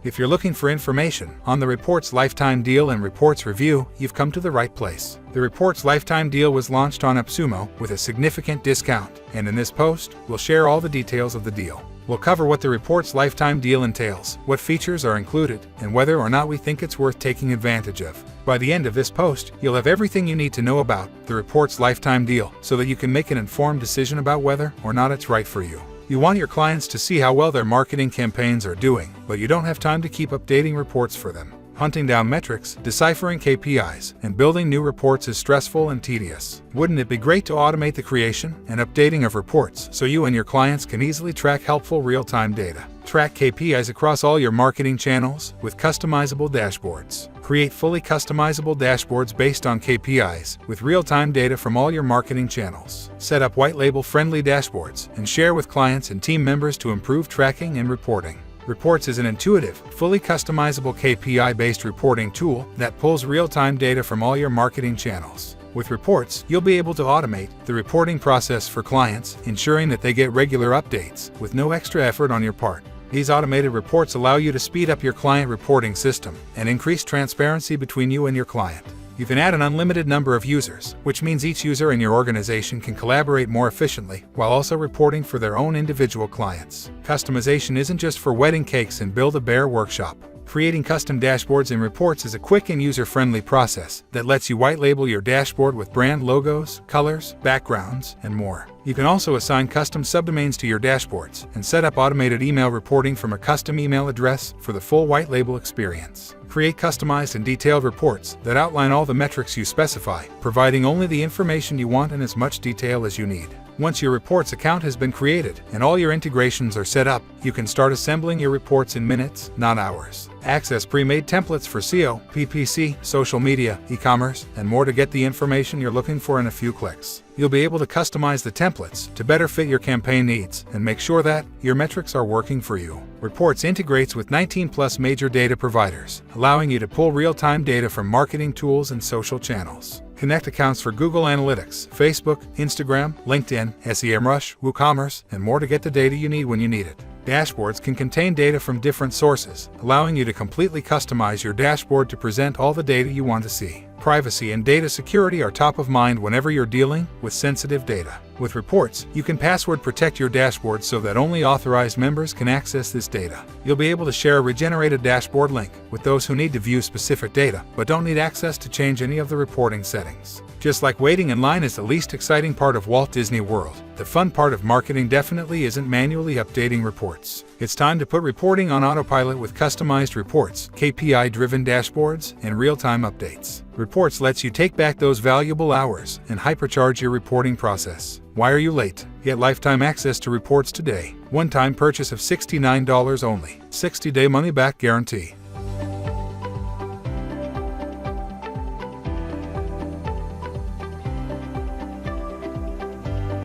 If you're looking for information on the Reportz Lifetime Deal and Reportz Review, you've come to the right place. The Reportz Lifetime Deal was launched on Appsumo with a significant discount, and in this post, we'll share all the details of the deal. We'll cover what the Reportz Lifetime Deal entails, what features are included, and whether or not we think it's worth taking advantage of. By the end of this post, you'll have everything you need to know about the Reportz Lifetime Deal so that you can make an informed decision about whether or not it's right for you. You want your clients to see how well their marketing campaigns are doing, but you don't have time to keep updating reports for them. Hunting down metrics, deciphering KPIs, and building new reports is stressful and tedious. Wouldn't it be great to automate the creation and updating of reports so you and your clients can easily track helpful real-time data? Track KPIs across all your marketing channels with customizable dashboards. Create fully customizable dashboards based on KPIs with real-time data from all your marketing channels. Set up white-label-friendly dashboards and share with clients and team members to improve tracking and reporting. Reportz is an intuitive, fully customizable KPI-based reporting tool that pulls real-time data from all your marketing channels. With Reportz, you'll be able to automate the reporting process for clients, ensuring that they get regular updates with no extra effort on your part. These automated reports allow you to speed up your client reporting system and increase transparency between you and your client. You can add an unlimited number of users, which means each user in your organization can collaborate more efficiently while also reporting for their own individual clients. Customization isn't just for wedding cakes and Build-A-Bear workshop. Creating custom dashboards in Reportz is a quick and user-friendly process that lets you white-label your dashboard with brand logos, colors, backgrounds, and more. You can also assign custom subdomains to your dashboards and set up automated email reporting from a custom email address for the full white-label experience. Create customized and detailed reports that outline all the metrics you specify, providing only the information you want in as much detail as you need. Once your Reportz account has been created and all your integrations are set up, you can start assembling your reports in minutes, not hours. Access pre-made templates for SEO, PPC, social media, e-commerce, and more to get the information you're looking for in a few clicks. You'll be able to customize the templates to better fit your campaign needs and make sure that your metrics are working for you. Reportz integrates with 19+ major data providers, allowing you to pull real-time data from marketing tools and social channels. Connect accounts for Google Analytics, Facebook, Instagram, LinkedIn, SEMrush, WooCommerce, and more to get the data you need when you need it. Dashboards can contain data from different sources, allowing you to completely customize your dashboard to present all the data you want to see. Privacy and data security are top of mind whenever you're dealing with sensitive data. With Reportz, you can password protect your dashboard so that only authorized members can access this data. You'll be able to share a regenerated dashboard link with those who need to view specific data, but don't need access to change any of the reporting settings. Just like waiting in line is the least exciting part of Walt Disney World, the fun part of marketing definitely isn't manually updating reports. It's time to put reporting on autopilot with customized reports, KPI-driven dashboards, and real-time updates. Reportz lets you take back those valuable hours and hypercharge your reporting process. Why are you late? Get lifetime access to Reportz today. One-time purchase of $69 only. 60-day money-back guarantee.